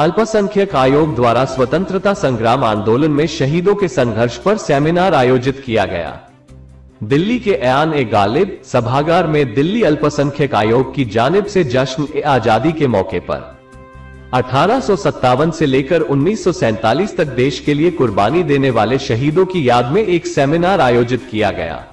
अल्पसंख्यक आयोग द्वारा स्वतंत्रता संग्राम आंदोलन में शहीदों के संघर्ष पर सेमिनार आयोजित किया गया। दिल्ली के ऐन-ए-गालिब सभागार में दिल्ली अल्पसंख्यक आयोग की जानिब से जश्न-ए-आजादी के मौके पर 1857 से लेकर 1947 तक देश के लिए कुर्बानी देने वाले शहीदों की याद में एक सेमिनार आयोजित किया गया।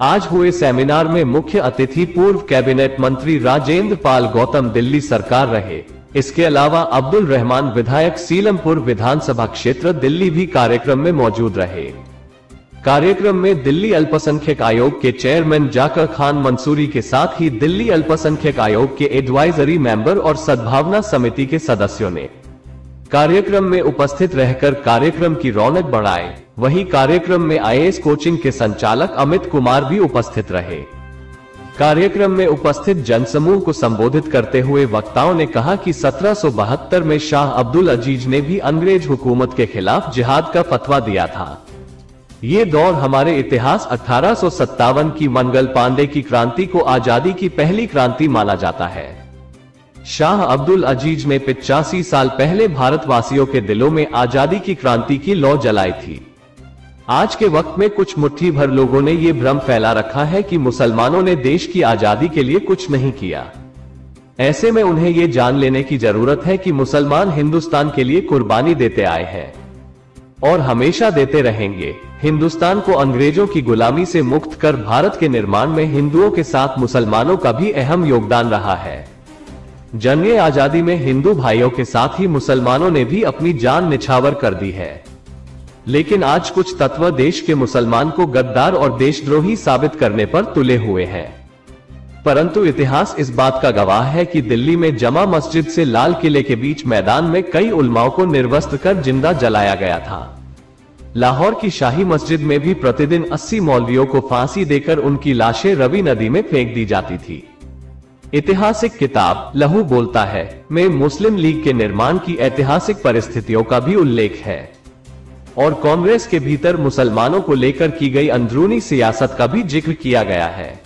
आज हुए सेमिनार में मुख्य अतिथि पूर्व कैबिनेट मंत्री राजेंद्र पाल गौतम दिल्ली सरकार रहे। इसके अलावा अब्दुल रहमान विधायक सीलमपुर विधानसभा क्षेत्र दिल्ली भी कार्यक्रम में मौजूद रहे। कार्यक्रम में दिल्ली अल्पसंख्यक आयोग के चेयरमैन जाकर खान मंसूरी के साथ ही दिल्ली अल्पसंख्यक आयोग के एडवाइजरी मेंबर और सद्भावना समिति के सदस्यों ने कार्यक्रम में उपस्थित रहकर कार्यक्रम की रौनक बढ़ाए। वहीं कार्यक्रम में आईएएस कोचिंग के संचालक अमित कुमार भी उपस्थित रहे। कार्यक्रम में उपस्थित जनसमूह को संबोधित करते हुए वक्ताओं ने कहा कि 1772 में शाह अब्दुल अजीज ने भी अंग्रेज हुकूमत के खिलाफ जिहाद का फतवा दिया था। ये दौर हमारे इतिहास 1857 की मंगल पांडे की क्रांति को आजादी की पहली क्रांति माना जाता है। शाह अब्दुल अजीज ने 85 साल पहले भारतवासियों के दिलों में आजादी की क्रांति की लौ जलाई थी। आज के वक्त में कुछ मुट्ठी भर लोगों ने ये भ्रम फैला रखा है कि मुसलमानों ने देश की आजादी के लिए कुछ नहीं किया। ऐसे में उन्हें ये जान लेने की जरूरत है कि मुसलमान हिंदुस्तान के लिए कुर्बानी देते आए हैं और हमेशा देते रहेंगे। हिंदुस्तान को अंग्रेजों की गुलामी से मुक्त कर भारत के निर्माण में हिंदुओं के साथ मुसलमानों का भी अहम योगदान रहा है। जंग आजादी में हिंदू भाइयों के साथ ही मुसलमानों ने भी अपनी जान निछावर कर दी है। लेकिन आज कुछ तत्व देश के मुसलमान को गद्दार और देशद्रोही साबित करने पर तुले हुए हैं। परंतु इतिहास इस बात का गवाह है कि दिल्ली में जमा मस्जिद से लाल किले के बीच मैदान में कई उलमाओं को निर्वस्त्र कर जिंदा जलाया गया था। लाहौर की शाही मस्जिद में भी प्रतिदिन 80 मौलवियों को फांसी देकर उनकी लाशें रवि नदी में फेंक दी जाती थी। ऐतिहासिक किताब लहू बोलता है में मुस्लिम लीग के निर्माण की ऐतिहासिक परिस्थितियों का भी उल्लेख है और कांग्रेस के भीतर मुसलमानों को लेकर की गई अंदरूनी सियासत का भी जिक्र किया गया है।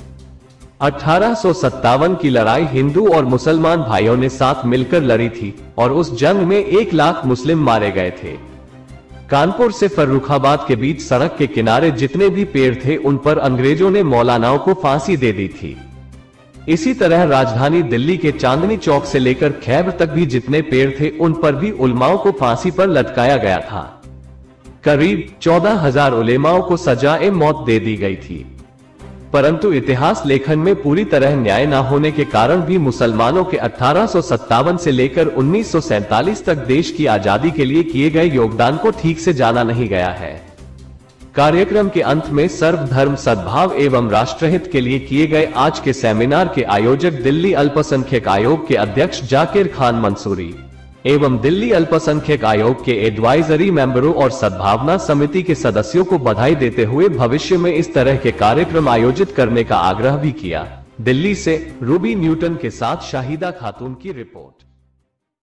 1857 की लड़ाई हिंदू और मुसलमान भाइयों ने साथ मिलकर लड़ी थी और उस जंग में 1 लाख मुस्लिम मारे गए थे। कानपुर से फर्रुखाबाद के बीच सड़क के किनारे जितने भी पेड़ थे उन पर अंग्रेजों ने मौलानाओं को फांसी दे दी थी। इसी तरह राजधानी दिल्ली के चांदनी चौक से लेकर खैबर तक भी जितने पेड़ थे उन पर भी उलमाओं को फांसी पर लटकाया गया था। करीब 14,000 उलेमाओं को सजाए मौत दे दी गई थी। परंतु इतिहास लेखन में पूरी तरह न्याय न होने के कारण भी मुसलमानों के 1857 से लेकर 1947 तक देश की आजादी के लिए किए गए योगदान को ठीक से जाना नहीं गया है। कार्यक्रम के अंत में सर्वधर्म सद्भाव एवं राष्ट्रहित के लिए किए गए आज के सेमिनार के आयोजक दिल्ली अल्पसंख्यक आयोग के अध्यक्ष जाकिर खान मंसूरी एवं दिल्ली अल्पसंख्यक आयोग के एडवाइजरी मेंबरों और सद्भावना समिति के सदस्यों को बधाई देते हुए भविष्य में इस तरह के कार्यक्रम आयोजित करने का आग्रह भी किया। दिल्ली से रूबी न्यूटन के साथ शाहिदा खातून की रिपोर्ट।